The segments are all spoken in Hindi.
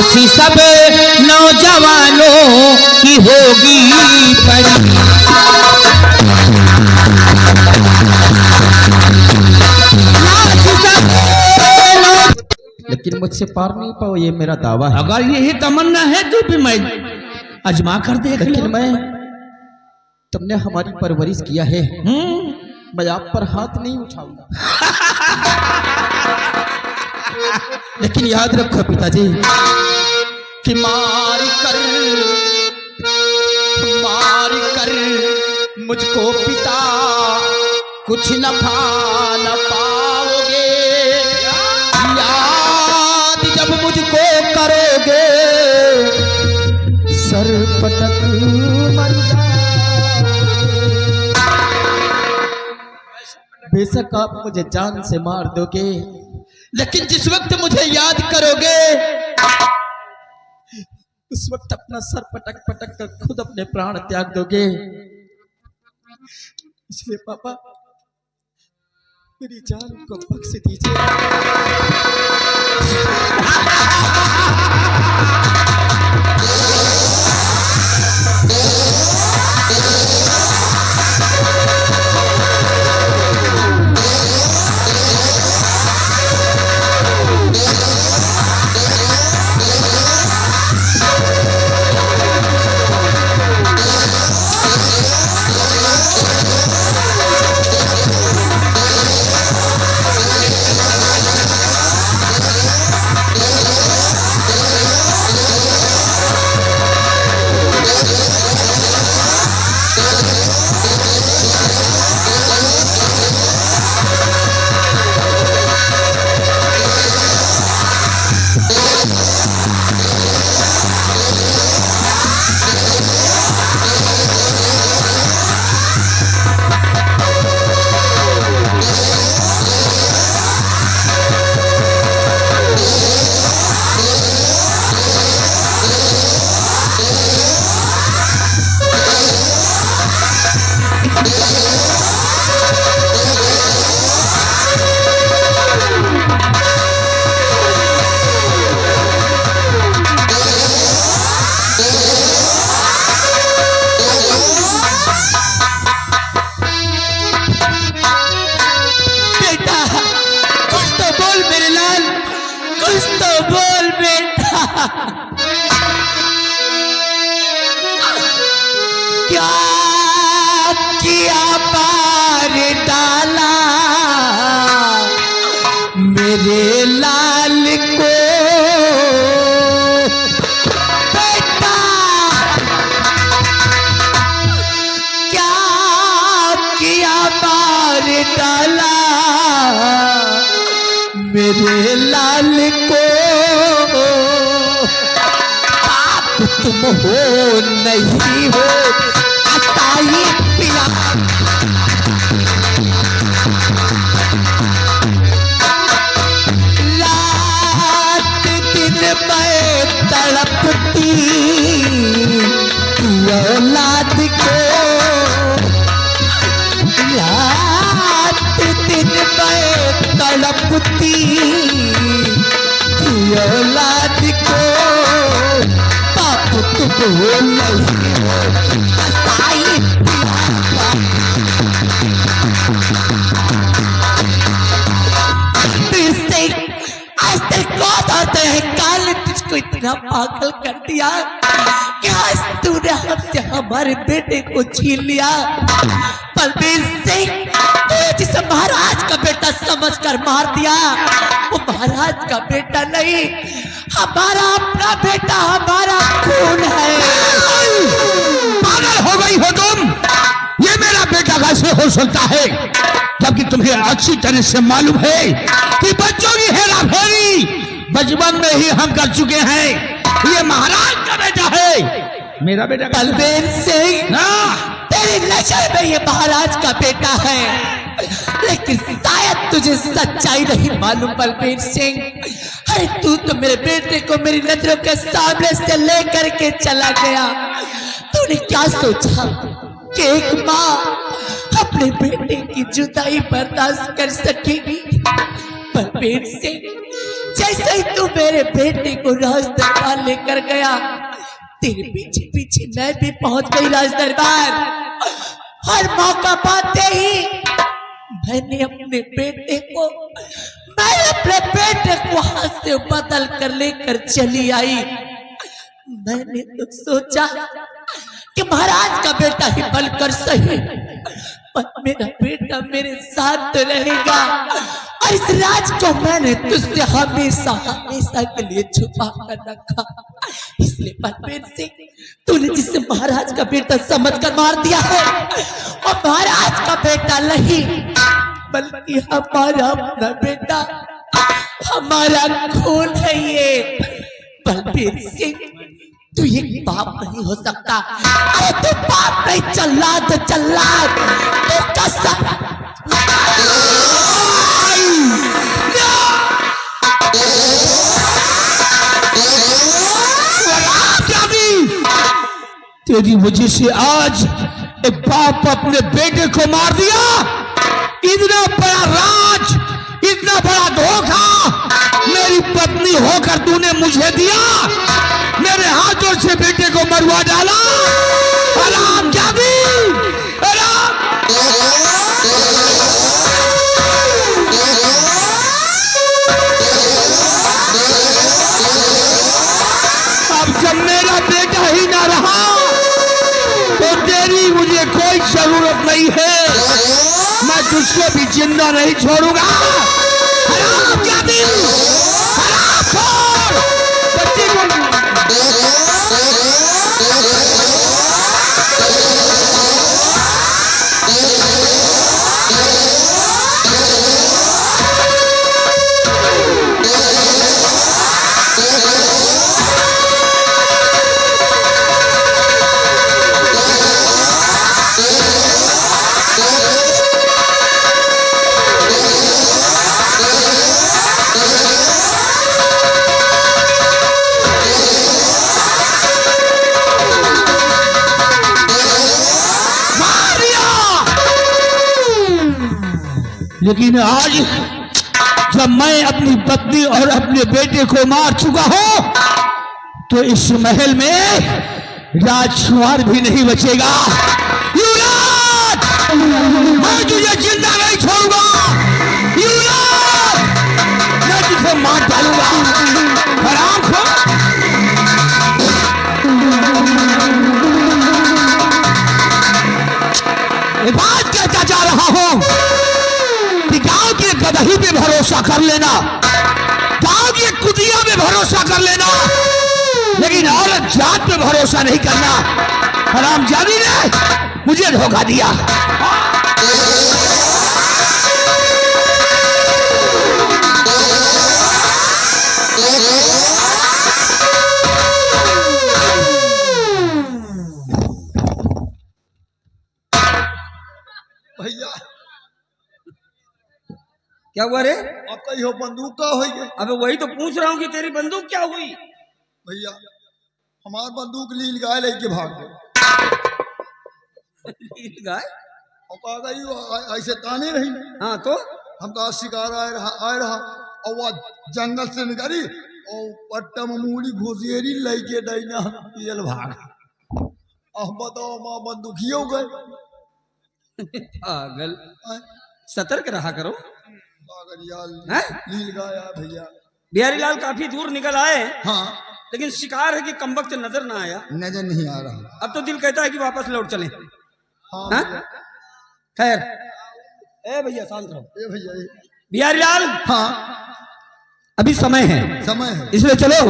काशी सब नौजवानों की होगी परी। लेकिन मुझसे पार नहीं पाओ, ये मेरा दावा है। अगर यही तमन्ना है तो भी मैं अजमा कर देख लो। लेकिन मैं, तुमने हमारी परवरिश किया है, मैं आप पर हाथ नहीं उठाऊंगा। लेकिन याद रखो पिताजी कि मार कर मुझको पिता कुछ नफा न पाओगे। याद जब मुझको करोगे सर पटक मर जाओगे। बेशक आप मुझे जान से मार दोगे, लेकिन जिस वक्त मुझे याद करोगे उस वक्त अपना सर पटक पटक कर खुद अपने प्राण त्याग दोगे। इसलिए पापा मेरी जान को बख्श दीजिए। क्या किया पार डाला मेरे लाल को बेटा, क्या किया पार डाला मेरे लाल को। तुम हो नहीं हो अताई पिया, रात दिन मैं तड़पती औलाद को। रात दिन मैं तड़पती औलाद को। तुम हो नहीं हो अताई आज तक कौन होते हैं काल तुझको इतना पागल कर दिया कि आज तूने हमसे हमारे बेटे को छीन लिया। बलबीर सिंह तूने जिसे महाराज का बेटा समझकर मार दिया, वो महाराज का बेटा नहीं, हमारा अपना बेटा, हमारा खून है। पागल हो गई हो तुम? ये मेरा बेटा कैसे हो सकता है जबकि तुम्हें अच्छी तरह से मालूम है कि बच्चों की हेरा फेरी बचपन में ही हम कर चुके हैं। ये महाराज का बेटा है, मेरा बेटा। बलबीर सिंह तेरी नजर में ये महाराज का बेटा है, लेकिन शायद तुझे सच्चाई नहीं मालूम बलबीर सिंह। अरे तू तो मेरे बेटे को मेरी नजरों के सामने से लेकर के चला गया। तूने क्या सोचा कि एक माँ अपने बेटे की जुदाई बर्दाश्त कर सकेगी? बलबीर सिंह जैसे ही तू मेरे बेटे को राज दरबार लेकर गया, तेरे पीछे पीछे मैं भी पहुंच गई राज दरबार। हर मौका पाते ही मैंने अपने बेटे को हाथ से बदल कर लेकर चली आई। मैंने तो सोचा कि महाराज का बेटा ही बनकर सही, पर मेरा बेटा मेरे साथ तो रहेगा। और इस राज को मैंने तुझसे हमेशा हमेशा के लिए छुपा कर रखा। इसलिए परमेर सिंह, तूने जिसे महाराज का बेटा समझकर मार दिया है, और महाराज का बेटा नहीं बल्कि हमारा अपना बेटा, हमारा खून है ये। बलबीर सिंह, तू एक बाप नहीं हो सकता। अरे तू बाप नहीं, जल्लाद जल्लाद, तू कसम। तेरी वजह से आज एक बाप अपने बेटे को मार दिया। इतना बड़ा राज, इतना बड़ा धोखा मेरी पत्नी होकर तूने मुझे दिया। मेरे हाथों से बेटे को मरवा डाला। हराम जादी, अब जब मेरा बेटा ही ना रहा तो तेरी मुझे कोई जरूरत नहीं है। मैं तुझको भी जिंदा नहीं छोड़ूंगा। हराम जादी, हराम खोर, बच्चे को लेकिन आज जब मैं अपनी पत्नी और अपने बेटे को मार चुका हूं तो इस महल में राजकुमार भी नहीं बचेगा। युवराज, मैं तुझे जिंदा नहीं छोड़ूंगा। युवराज, मैं तुझे मार डालूंगा। हराम खोर, बात कहता जा रहा हूं, गांव के गदही पे भरोसा कर लेना, गांव के कुतिया पे भरोसा कर लेना, लेकिन औरत जात पे भरोसा नहीं करना। हरामजादी ने मुझे धोखा दिया। भैया क्या हुआ रे? आपका यह बंदूक का हो गई? अबे वही तो पूछ रहा हूँ कि तेरी बंदूक क्या हुई? भैया हमार बंदूक लील गाय लेके भाग गए। गाय? और कहा गई ऐसे ताने रही। हाँ तो हम कहा शिकार आए रहा और वह जंगल से निकली और पट्टा मूड़ी घुसेरी लेके डैना पियल भाग। अब बताओ माँ बंदूकी हो गए। पागल, सतर्क रहा करो। लील गाया भैया। बिहारी लाल काफी दूर निकल आए, हाँ लेकिन शिकार है कि कम वक्त नजर ना आया। नजर नहीं आ रहा। अब तो दिल कहता है कि वापस लौट चले। हाँ खैर, ए भैया शांत रहो। ए भैया बिहारी लाल, हाँ अभी समय है, इसलिए चलो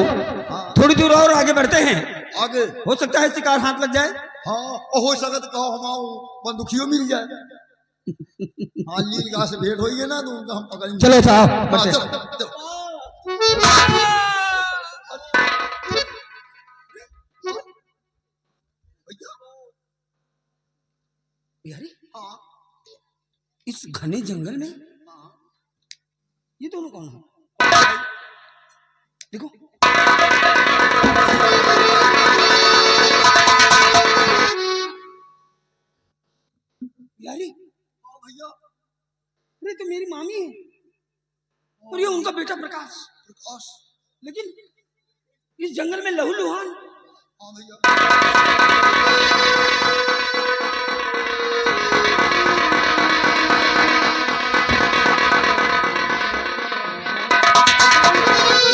थोड़ी दूर और आगे बढ़ते हैं। आगे हो सकता है शिकार हाथ लग जाए। हाँ हो सकता कहो हमारा बंदूकियों मिल जाए। हाँ लील गाय से भेंट होगी ना तो उनका हम पकड़ेंगे। चलो साहब, हाँ, चलो। बिहारी, इस घने जंगल में ये दोनों कौन है? देखो बिहारी, भैया अरे तो मेरी मामी है और ये उनका बेटा प्रकाश। प्रकाश। लेकिन इस जंगल में लहूलुहान। हाँ भैया।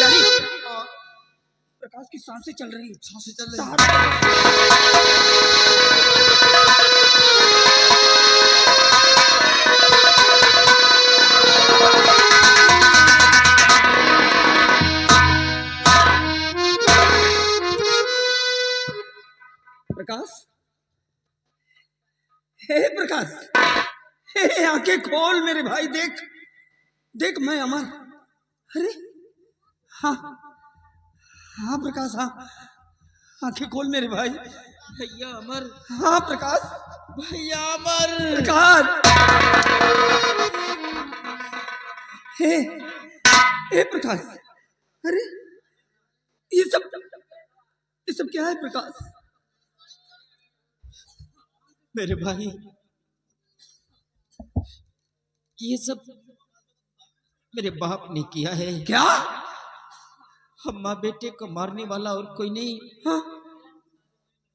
यानी हाँ, प्रकाश की सांसें चल रही है। सांसें चल रही हैं। प्रकाश, हे प्रकाश, हे आंखें खोल मेरे भाई। देख देख मैं अमर। अरे हाँ हाँ प्रकाश, हाँ आंखें खोल मेरे भाई। भैया अमर, हाँ प्रकाश, भैया अमर। प्रकाश। हे हे प्रकाश, अरे ये सब क्या है प्रकाश? मेरे भाई, ये सब मेरे बाप ने किया है। क्या? हम माँ बेटे को मारने वाला और कोई नहीं, हाँ?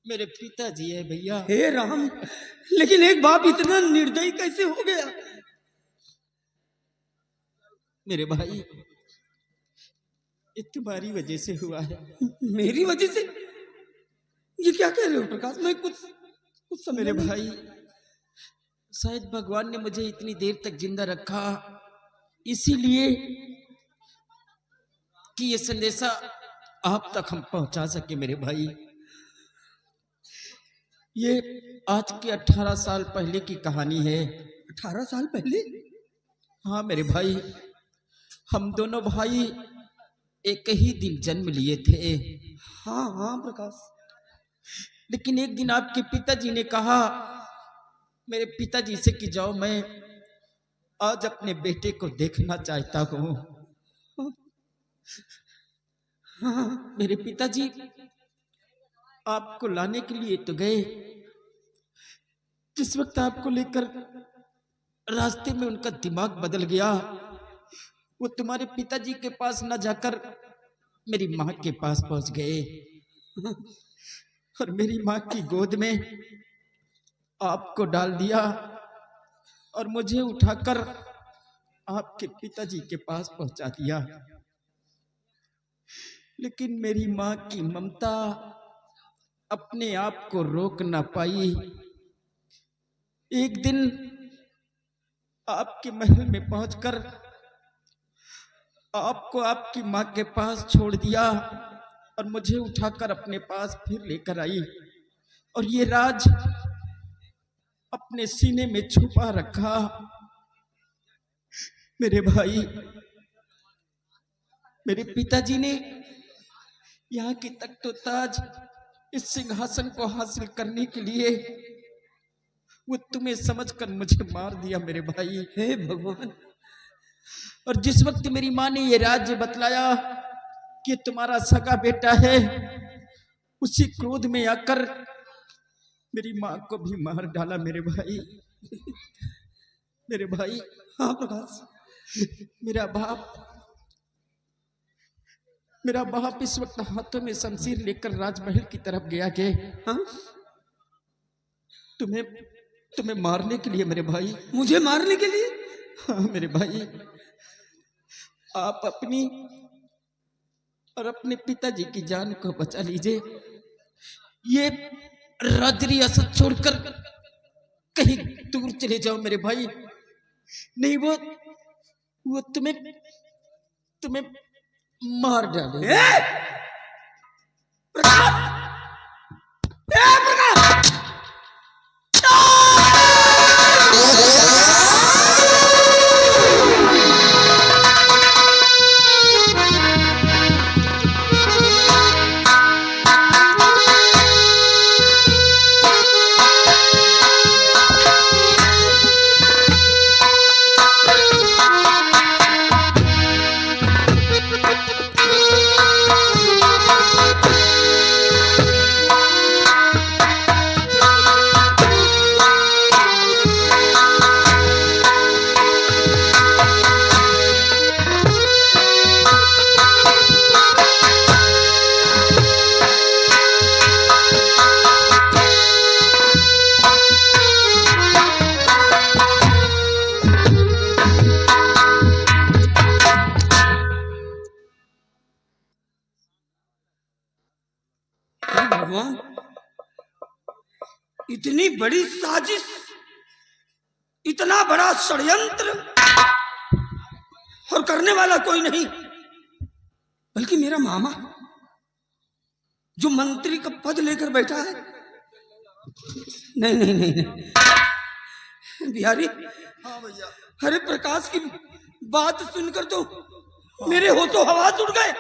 मेरे पिताजी है भैया। हे राम, लेकिन एक बाप इतना निर्दयी कैसे हो गया? मेरे भाई, ये तुम्हारी वजह से हुआ है। मेरी वजह से? ये क्या कह रहे हो प्रकाश? मैं कुछ समझ मेरे नहीं। भाई, शायद भगवान ने मुझे इतनी देर तक जिंदा रखा इसीलिए कि ये संदेशा आप तक हम पहुंचा सके। मेरे भाई, ये आज के 18 साल पहले की कहानी है। 18 साल पहले? हाँ मेरे भाई, हम दोनों भाई एक ही दिन जन्म लिए थे। हाँ हाँ प्रकाश। लेकिन एक दिन आपके पिताजी ने कहा मेरे पिताजी से कि जाओ, मैं आज अपने बेटे को देखना चाहता हूं। हाँ मेरे पिताजी आपको लाने के लिए तो गए। जिस वक्त आपको लेकर रास्ते में उनका दिमाग बदल गया, वो तुम्हारे पिताजी के पास न जाकर मेरी माँ के पास पहुंच गए और मेरी माँ की गोद में आपको डाल दिया और मुझे उठाकर आपके पिताजी के पास पहुंचा दिया। लेकिन मेरी माँ की ममता अपने आप को रोक ना पाई। एक दिन आपके महल में पहुंचकर आपको आपकी माँ के पास छोड़ दिया और मुझे उठाकर अपने पास फिर लेकर आई और ये राज अपने सीने में छुपा रखा। मेरे भाई, मेरे पिताजी ने यहाँ की तख्तोताज, इस सिंहासन को हासिल करने के लिए वो तुम्हें समझकर मुझे मार दिया। मेरे भाई, हे भगवान। और जिस वक्त मेरी माँ ने ये राज्य बतलाया कि तुम्हारा सगा बेटा है, उसी क्रोध में आकर मेरी माँ को भी मार डाला। मेरे भाई, मेरे भाई। हाँ प्रकाश। मेरा बाप इस वक्त हाथों में शमशीर लेकर राजमहल की तरफ गया के हाँ? तुम्हें मारने के लिए। मेरे भाई, मुझे मारने के लिए? हाँ मेरे भाई, आप अपनी और अपने पिताजी की जान को बचा लीजिए। ये राजरी असद छोड़कर कहीं दूर चले जाओ मेरे भाई, नहीं वो तुम्हें मार डाले। इतनी बड़ी साजिश, इतना बड़ा षड्यंत्र, और करने वाला कोई नहीं बल्कि मेरा मामा, जो मंत्री का पद लेकर बैठा है। नहीं नहीं नहीं नहीं बिहारी, हाँ भैया। अरे प्रकाश की बात सुनकर तो मेरे होठों हवास उड़ गए।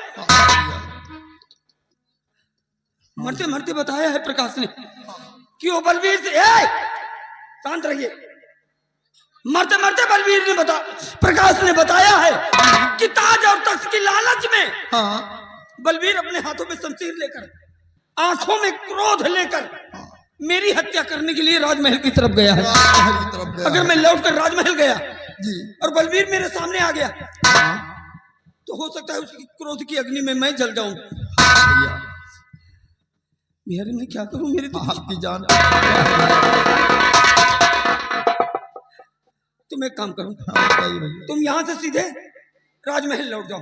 मरते मरते बताया है प्रकाश ने कि वो बलवीर से, शांत रहिए, मरते मरते बलवीर ने प्रकाश ने बताया है कि ताज और तख्त की लालच में बलवीर अपने हाथों में शमशीर लेकर, आंखों में क्रोध लेकर मेरी हत्या करने के लिए राजमहल की तरफ गया है। अगर मैं लौटकर राजमहल गया और बलवीर मेरे सामने आ गया तो हो सकता है उसकी क्रोध की अग्नि में मैं जल जाऊं। बिहारी, मैं क्या करूं? मेरी तो आपकी जान। तुम एक काम करो, तुम यहां से सीधे राजमहल लौट जाओ।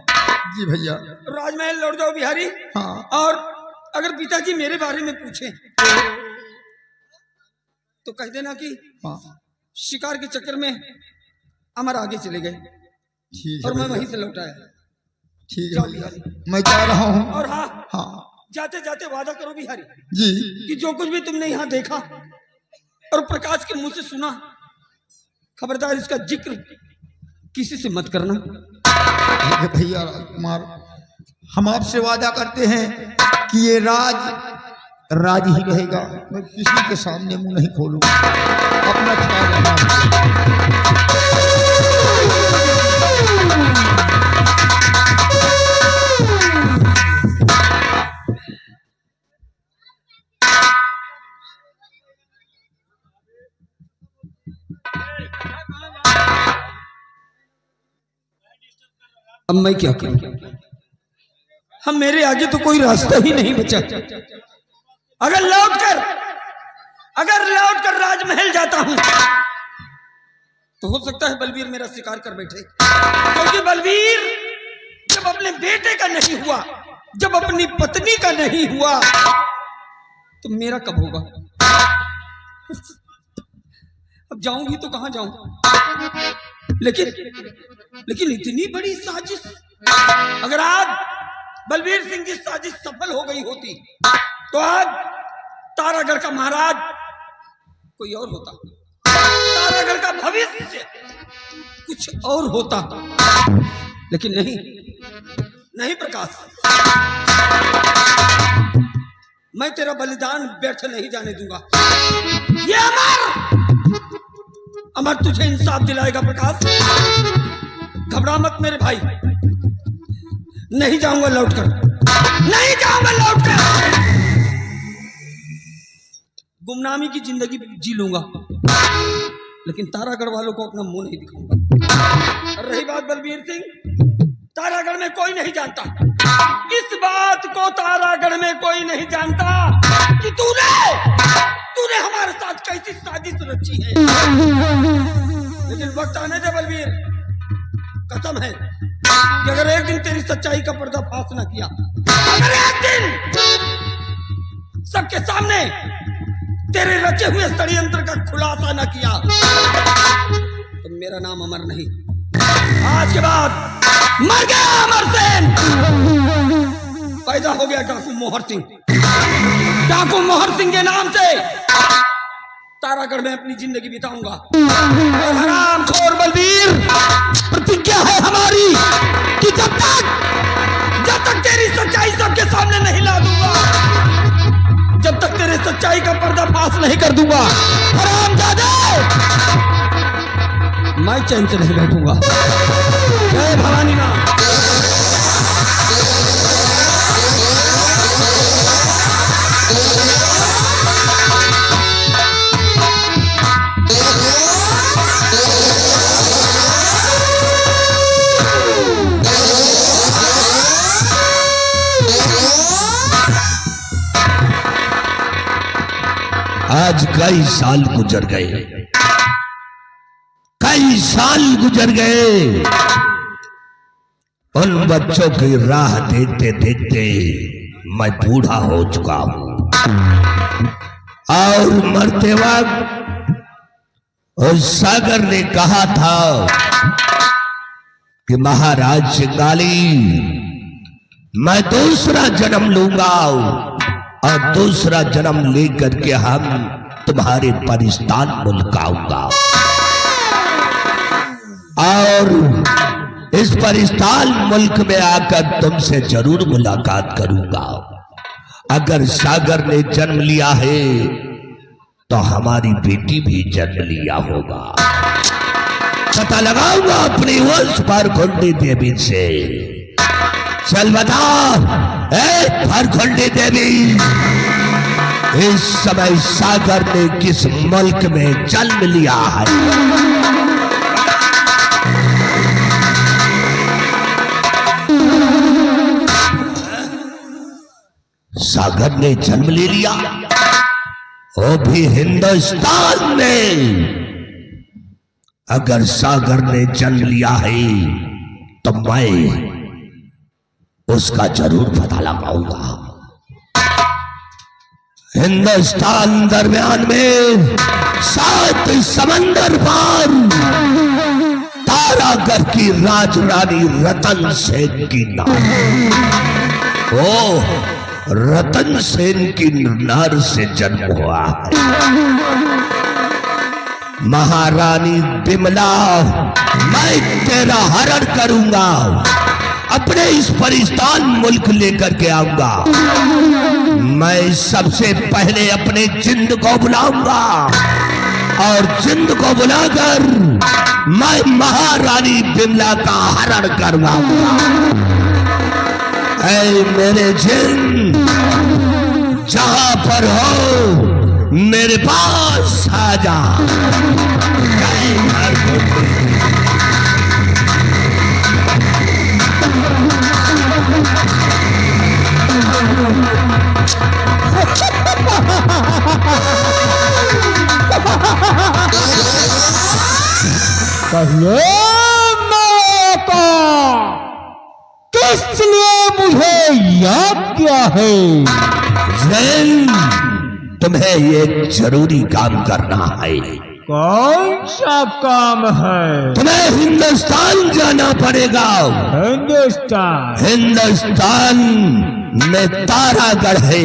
जी भैया। राजमहल लौट जाओ बिहारी। हाँ। और अगर पिताजी मेरे बारे में पूछे तो कह देना कि शिकार के चक्कर में अमर आगे चले गए ठीक है और मैं वहीं से लौट आया। ठीक है भैया, मैं जा रहा हूँ। और हाँ, जाते जाते वादा करो बिहारी जी कि जो कुछ भी तुमने यहाँ देखा और प्रकाश के मुंह से सुना, खबरदार इसका जिक्र किसी से मत करना। भैया राजकुमार, हम आपसे वादा करते हैं कि ये राज ही रहेगा। मैं किसी के सामने मुंह नहीं खोलूंगा। अपना ख्याल रखना। अब मैं क्या करूं? हम मेरे आगे तो कोई रास्ता ही नहीं बचा। अगर लौटकर राजमहल जाता हूं तो हो सकता है बलवीर मेरा शिकार कर बैठे, क्योंकि बलवीर जब अपने बेटे का नहीं हुआ, जब अपनी पत्नी का नहीं हुआ, तो मेरा कब होगा? अब जाऊंगी तो कहां जाऊं? लेकिन इतनी बड़ी साजिश, अगर आज बलवीर सिंह की साजिश सफल हो गई होती तो आज तारागढ़ का महाराज कोई और होता, तारागढ़ का भविष्य कुछ और होता। लेकिन नहीं प्रकाश, मैं तेरा बलिदान व्यर्थ नहीं जाने दूंगा। ये अमर तुझे इंसाफ दिलाएगा प्रकाश। घबरा मत मेरे भाई, नहीं जाऊंगा लौटकर। गुमनामी की जिंदगी जी लूंगा, लेकिन तारागढ़ वालों को अपना मुंह नहीं दिखाऊंगा। और रही बात बलवीर सिंह, तारागढ़ में कोई नहीं जानता, इस बात को तारागढ़ में कोई नहीं जानता कि तूने हमारे साथ कैसी साजिश रची है। लेकिन वक्त आने दे बलवीर, कसम है कि अगर एक दिन तेरी सच्चाई का पर्दाफाश न किया, अगर एक दिन सबके सामने तेरे रचे हुए षड्यंत्र का खुलासा न किया, तो मेरा नाम अमर नहीं। आज के बाद मर गया अमर सेन, पैदा हो गया डाकू मोहर सिंह। डाकू मोहर सिंह के नाम से तारागढ़ में अपनी जिंदगी बिताऊंगा। और हरामखोर बलवीर, प्रतिज्ञा है हमारी कि जब तक तेरी सच्चाई सबके सामने नहीं ला दूंगा, जब तक तेरे सच्चाई का पर्दाफाश नहीं कर दूंगा, हरामजादे, मैं चैन से नहीं बैठूंगा। जय भवानी मां। आज कई साल गुजर गए, उन बच्चों की राह देखते देखते मैं बूढ़ा हो चुका हूं। और मरते वक्त उस सागर ने कहा था कि महाराज शिंगाली, मैं दूसरा जन्म लूंगा और दूसरा जन्म लेकर के हम तुम्हारे परिस्तान मुल्क आऊंगा और इस परिस्तान मुल्क में आकर तुमसे जरूर मुलाकात करूंगा। अगर सागर ने जन्म लिया है तो हमारी बेटी भी जन्म लिया होगा। पता लगाऊंगा अपनी वंश फारखुंडी देवी से। चल बता, ए फारखुंडी देवी, इस समय सागर ने किस मुल्क में जन्म लिया है? सागर ने जन्म ले लिया, वो भी हिंदुस्तान में। अगर सागर ने जन्म लिया है तो मैं उसका जरूर पता लगाऊंगा। हिंदुस्तान दरमियान में 7 समंदर पार तारागढ़ की राजरानी रतन सेन की नाम, ओ रतन सेन की नार से जन्म हुआ है। महारानी बिमला, मैं तेरा हरण करूंगा, अपने इस परिस्तान मुल्क लेकर के आऊंगा। मैं सबसे पहले अपने जिंद को बुलाऊंगा और जिंद को बुलाकर मैं महारानी बिमला का हरण करवाऊंगा। ऐ मेरे जिंद, जहां पर हो मेरे पास आ जा। किस लिए मुझे याद किया है? तुम्हें ये जरूरी काम करना है। कौन सा काम है? तुम्हें हिंदुस्तान जाना पड़ेगा। हिंदुस्तान में तारागढ़ है।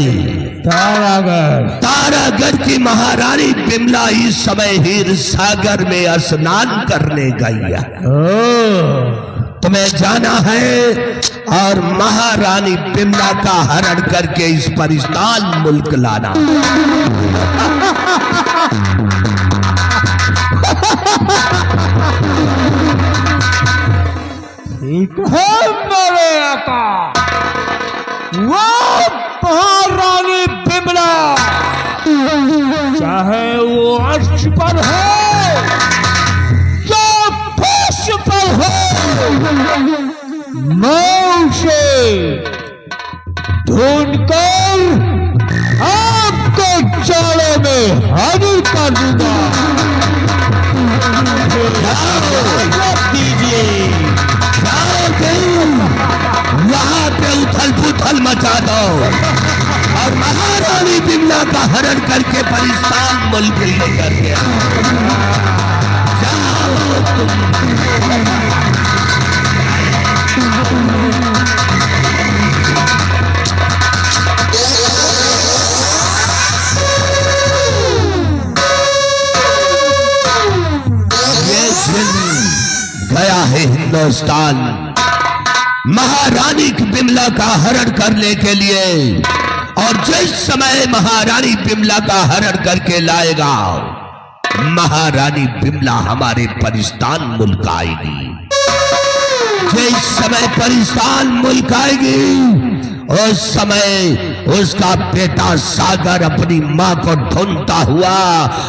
तारागढ़ की महारानी बिमला इस समय हीर सागर में स्नान करने गई है। तुम्हें जाना है और महारानी बिमला का हरण करके इस परिस्तान मुल्क लाना। ठीक है मेरे आका। वो महारानी बिमला चाहे वो अर्श पर हो या फर्श पर हो, मैं उसे ढूंढकर आपको जाड़े में हाजिर कर दूंगा। दीजिए, वहां पे उथल पुथल मचा दो और महारानी बिमला का हरण करके परिस्तान मुल्क लेकर के जाओ तुम। गया है हिंदुस्तान महारानी बिमला का हरण करने के लिए, और जिस समय महारानी बिमला का हरण करके लाएगा, महारानी बिमला हमारे परिस्तान मुल्क आएगी। जिस समय परिस्तान मुल्क आएगी, उस समय उसका बेटा सागर अपनी मां को ढूंढता हुआ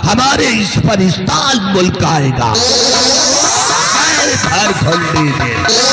हमारे इस परिस्तान मुल्क आएगा। फारखुंडी देवी।